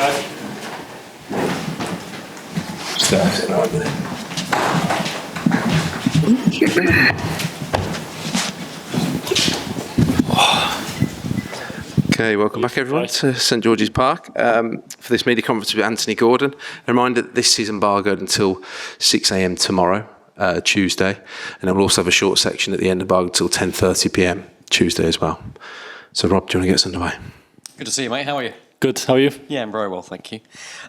Okay, welcome back everyone to St George's Park for this media conference with Anthony Gordon. A reminder that this is embargoed until 6 a.m. tomorrow, Tuesday, and then we'll also have a short section at the end of the embargo until 10:30 p.m. Tuesday as well. So Rob, do you want to get us underway? Good to see you, mate. How are you? Good. How are you? Yeah, I'm very well, thank you.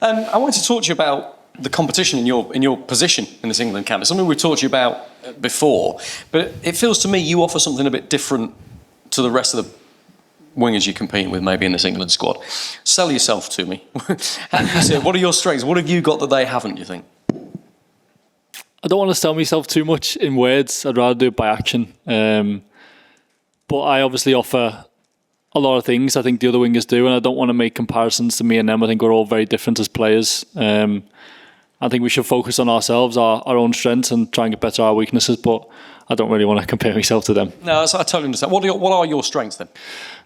I wanted to talk to you about the competition in your position in this England camp. It's something we've talked to you about before, but it feels to me you offer something a bit different to the rest of the wingers you're competing with maybe in this England squad. Sell yourself to me. How do you see it? What are your strengths? What have you got that they haven't, do you think? I don't want to sell myself too much in words. I'd rather do it by action. But I obviously offer a lot of things I think the other wingers do, and I don't want to make comparisons to me and them. I think we're all very different as players. I think we should focus on ourselves, our own strengths, and try and get better at our weaknesses, but I don't really want to compare myself to them. No, I totally understand. What are your strengths then?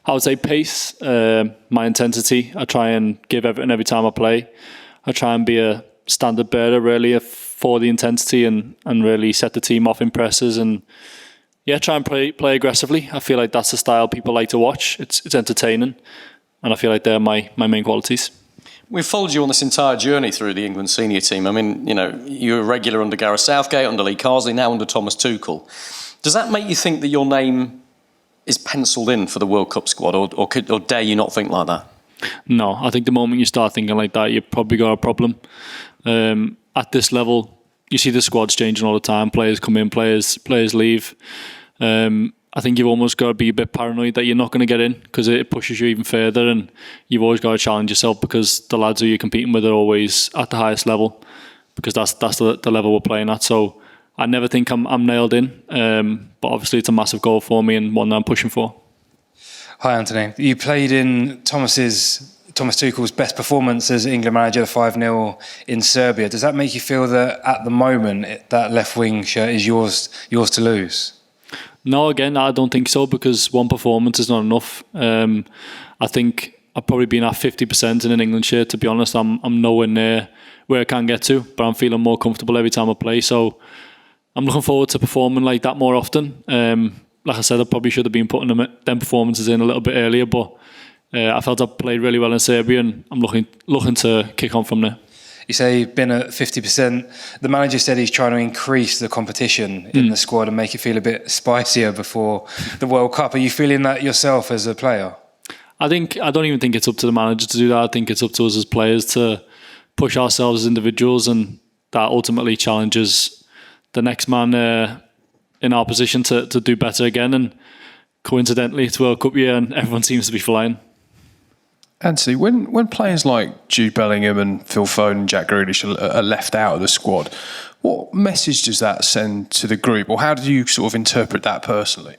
I would say pace, my intensity. I try and give everything every time I play. I try and be a standard bearer really for the intensity and really set the team off in presses and try and play aggressively. I feel like that's the style people like to watch. It's entertaining, and I feel like they're my main qualities. We've followed you on this entire journey through the England senior team. I mean, you were a regular under Gareth Southgate, under Lee Carsley, now under Thomas Tuchel. Does that make you think that your name is penciled in for the World Cup squad, or dare you not think like that? No, I think the moment you start thinking like that, you've probably got a problem. At this level, you see the squads changing all the time. Players come in, players leave. I think you've almost got to be a bit paranoid that you're not going to get in because it pushes you even further, and you've always got to challenge yourself because the lads who you're competing with are always at the highest level because that's the level we're playing at. So I never think I'm nailed in, but obviously it's a massive goal for me and one that I'm pushing for. Hi Anthony, you played in Thomas Tuchel's best performance as England manager, 5-0 in Serbia. Does that make you feel that at the moment that left wing shirt is yours to lose? No, again, I don't think so because one performance is not enough. I think I've probably been at 50% in an England shirt. To be honest, I'm nowhere near where I can get to, but I'm feeling more comfortable every time I play. So I'm looking forward to performing like that more often. Like I said, I probably should have been putting them performances in a little bit earlier, but I felt I played really well in Serbia, and I'm looking to kick on from there. You say you've been at 50%. The manager said he's trying to increase the competition in the squad and make it feel a bit spicier before the World Cup. Are you feeling that yourself as a player? I don't even think it's up to the manager to do that. I think it's up to us as players to push ourselves as individuals, and that ultimately challenges the next man in our position to do better again. And coincidentally, it's World Cup year and everyone seems to be flying. Anthony, when players like Jude Bellingham and Phil Foden and Jack Grealish are left out of the squad, what message does that send to the group, or how do you sort of interpret that personally?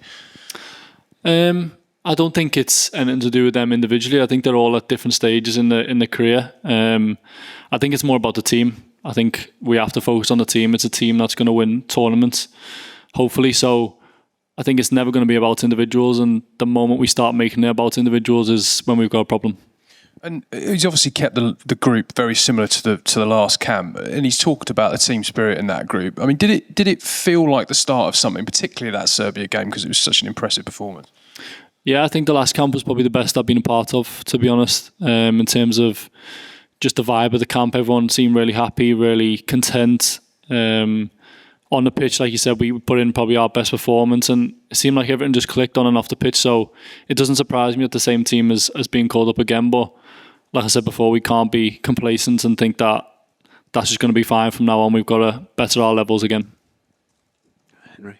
I don't think it's anything to do with them individually. I think they're all at different stages in the career. I think it's more about the team. I think we have to focus on the team. It's a team that's going to win tournaments, hopefully. So I think it's never going to be about individuals, and the moment we start making it about individuals is when we've got a problem. And he's obviously kept the group very similar to the last camp, and he's talked about the team spirit in that group. I mean, did it feel like the start of something, particularly that Serbia game, because it was such an impressive performance? Yeah, I think the last camp was probably the best I've been a part of, to be honest, in terms of just the vibe of the camp. Everyone seemed really happy, really content. On the pitch, like you said, we put in probably our best performance, and it seemed like everything just clicked on and off the pitch. So it doesn't surprise me that the same team is being called up again. But like I said before, we can't be complacent and think that that's just going to be fine from now on. We've got to better our levels again. Henry.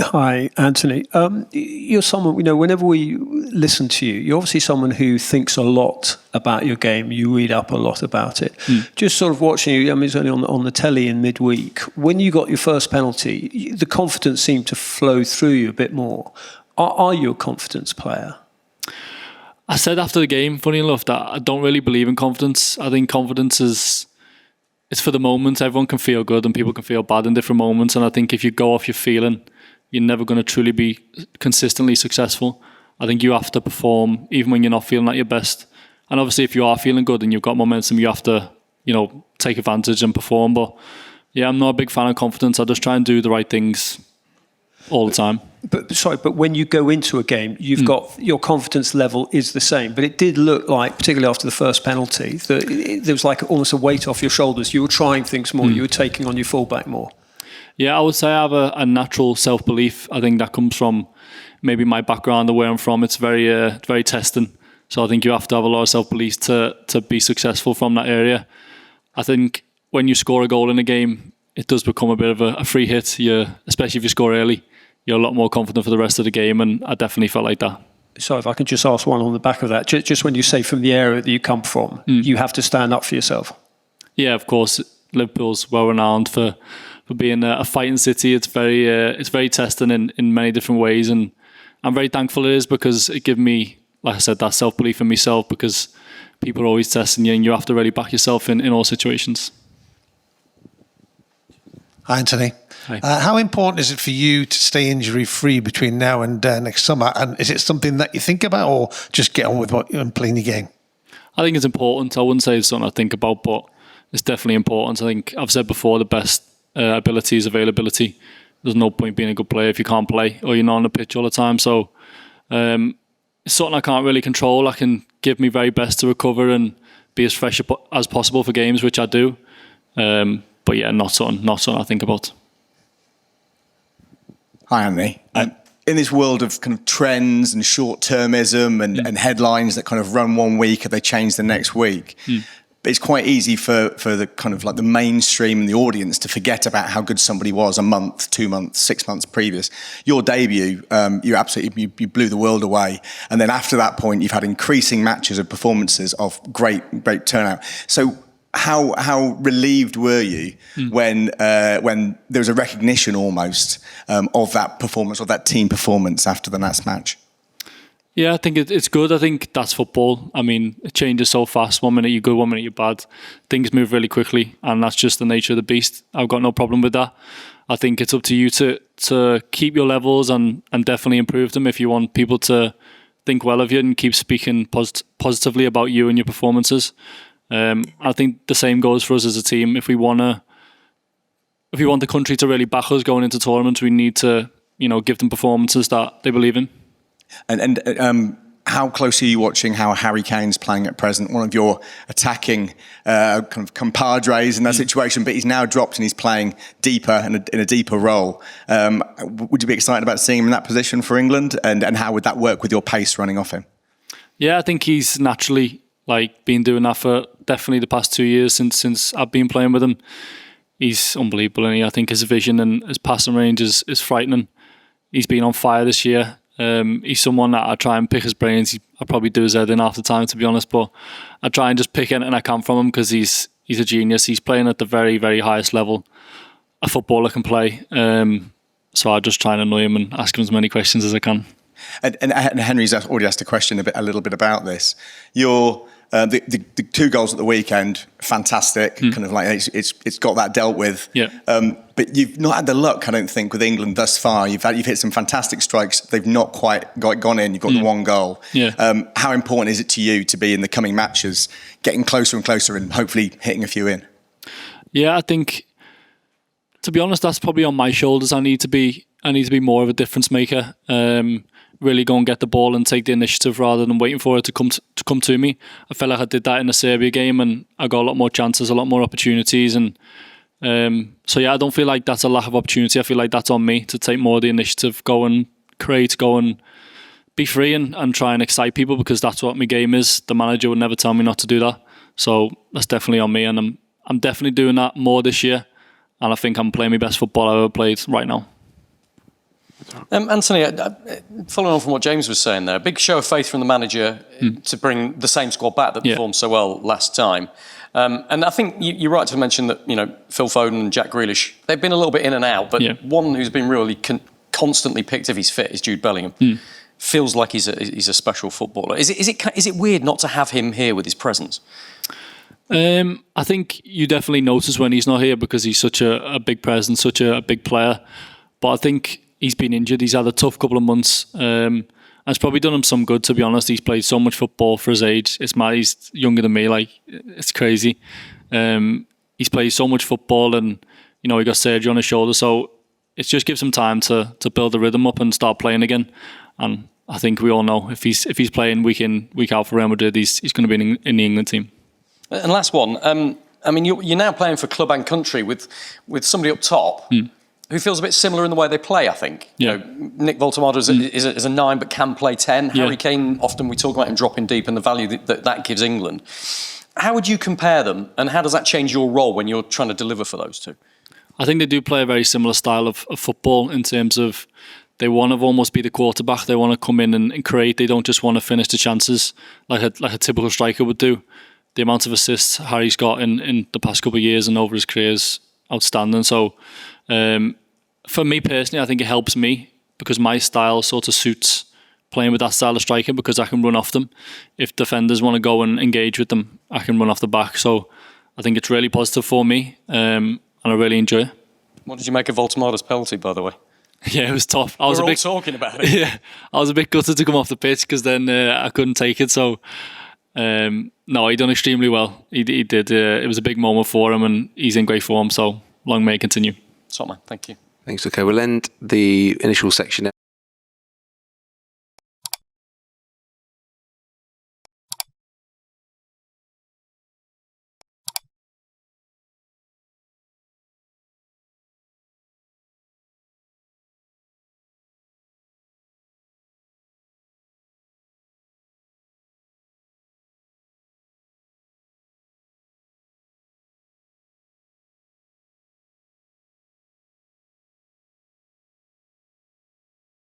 Hi, Anthony. You're someone, whenever we listen to you, you're obviously someone who thinks a lot about your game. You read up a lot about it. Just sort of watching you, it's only on the telly in midweek. When you got your first penalty, the confidence seemed to flow through you a bit more. Are you a confidence player? I said after the game, funny enough, that I don't really believe in confidence. I think confidence it's for the moment. Everyone can feel good and people can feel bad in different moments. And I think if you go off your feeling, you're never going to truly be consistently successful. I think you have to perform even when you're not feeling at your best. And obviously, if you are feeling good and you've got momentum, you have to, take advantage and perform. But yeah, I'm not a big fan of confidence. I just try and do the right things all the time. But when you go into a game, you've got your confidence level is the same. But it did look like, particularly after the first penalty, that there was like almost a weight off your shoulders. You were trying things more. You were taking on your fullback more. Yeah, I would say I have a natural self-belief. I think that comes from maybe my background and where I'm from. It's very testing. So I think you have to have a lot of self-belief to be successful from that area. I think when you score a goal in a game, it does become a bit of a free hit. Especially if you score early, you're a lot more confident for the rest of the game, and I definitely felt like that. So if I can just ask one on the back of that, just when you say from the area that you come from, you have to stand up for yourself. Yeah, of course. Liverpool's well renowned for being a fighting city. It's very testing in many different ways, and I'm very thankful it is, because it gives me, like I said, that self-belief in myself, because people are always testing you and you have to really back yourself in all situations. Hi, Anthony. Hi. How important is it for you to stay injury-free between now and next summer? And is it something that you think about, or just get on with and playing your game? I think it's important. I wouldn't say it's something I think about, but it's definitely important. I think I've said before, the best ability is availability. There's no point being a good player if you can't play or you're not on the pitch all the time. So it's something I can't really control. I can give my very best to recover and be as fresh as possible for games, which I do. But yeah, not something I think about. Hi, Anthony. In this world of kind of trends and short-termism and headlines that kind of run one week and they change the next week, it's quite easy for the kind of like the mainstream and the audience to forget about how good somebody was a month, 2 months, 6 months previous. Your debut, you blew the world away, and then after that point, you've had increasing matches of performances of great turnout. So how relieved were you when there was a recognition almost of that performance, of that team performance after the last match? Yeah, I think it's good. I think that's football. I mean, it changes so fast. 1 minute you're good, 1 minute you're bad. Things move really quickly, and that's just the nature of the beast. I've got no problem with that. I think it's up to you to keep your levels and definitely improve them if you want people to think well of you and keep speaking positively about you and your performances. I think the same goes for us as a team. If we want the country to really back us going into tournaments, we need to, give them performances that they believe in. And how close are you watching how Harry Kane's playing at present? One of your attacking kind of compadres in that situation, but he's now dropped and he's playing deeper in a deeper role. Would you be excited about seeing him in that position for England? And how would that work with your pace running off him? Yeah, I think he's naturally been doing that for definitely the past 2 years since I've been playing with him. He's unbelievable, and I think his vision and his passing range is frightening. He's been on fire this year. He's someone that I try and pick his brains. I probably do his head in half the time, to be honest, but I try and just pick anything I can from him because he's a genius. He's playing at the very, very highest level a footballer can play. So I just try and annoy him and ask him as many questions as I can. And Henry's already asked a question a little bit about this. The 2 goals at the weekend, fantastic. Kind of like it's got that dealt with. Yeah. But you've not had the luck, I don't think, with England thus far. You've hit some fantastic strikes. They've not quite gone in. You've got the 1 goal. Yeah. How important is it to you to be in the coming matches, getting closer and closer, and hopefully hitting a few in? Yeah, I think, to be honest, that's probably on my shoulders. I need to be more of a difference maker. Really go and get the ball and take the initiative rather than waiting for it to come to me. I felt like I did that in the Serbia game, and I got a lot more chances, a lot more opportunities, and so yeah, I don't feel like that's a lack of opportunity. I feel like that's on me to take more of the initiative, go and create, go and be free and try and excite people, because that's what my game is. The manager would never tell me not to do that, so that's definitely on me, and I'm definitely doing that more this year, and I think I'm playing my best football I've ever played right now. Anthony, following on from what James was saying there, a big show of faith from the manager to bring the same squad back that performed so well last time. And I think you're right to mention that, Phil Foden and Jack Grealish, they've been a little bit in and out, but one who's been really constantly picked if he's fit is Jude Bellingham. Feels like he's a special footballer. Is it weird not to have him here with his presence? I think you definitely notice when he's not here because he's such a big presence, such a big player. But I think he's been injured. He's had a tough couple of months. And it's probably done him some good, to be honest. He's played so much football for his age. It's mad. He's younger than me. Like, it's crazy. He's played so much football, and he got surgery on his shoulder. So it just gives him time to build the rhythm up and start playing again. And I think we all know if he's playing week in, week out for Real Madrid, he's going to be in the England team. And last one. I mean, you're now playing for club and country with somebody up top who feels a bit similar in the way they play, I think. Yeah. Nick Woltemade is a 9 but can play 10. Yeah. Harry Kane, often we talk about him dropping deep and the value that gives England. How would you compare them, and how does that change your role when you're trying to deliver for those two? I think they do play a very similar style of football in terms of they want to almost be the quarterback. They want to come in and create. They don't just want to finish the chances like a typical striker would do. The amount of assists Harry's got in the past couple of years and over his career is outstanding. So for me personally, I think it helps me because my style sort of suits playing with that style of striker because I can run off them. If defenders want to go and engage with them, I can run off the back. So I think it's really positive for me and I really enjoy it. What did you make of Voltemade's penalty, by the way? Yeah, it was tough. We're all talking about it. Yeah, I was a bit gutted to come off the pitch because then I couldn't take it. So no, he done extremely well. He did. It was a big moment for him, and he's in great form. So long may it continue. Top man, thank you. Thanks. Okay, we'll end the initial section now.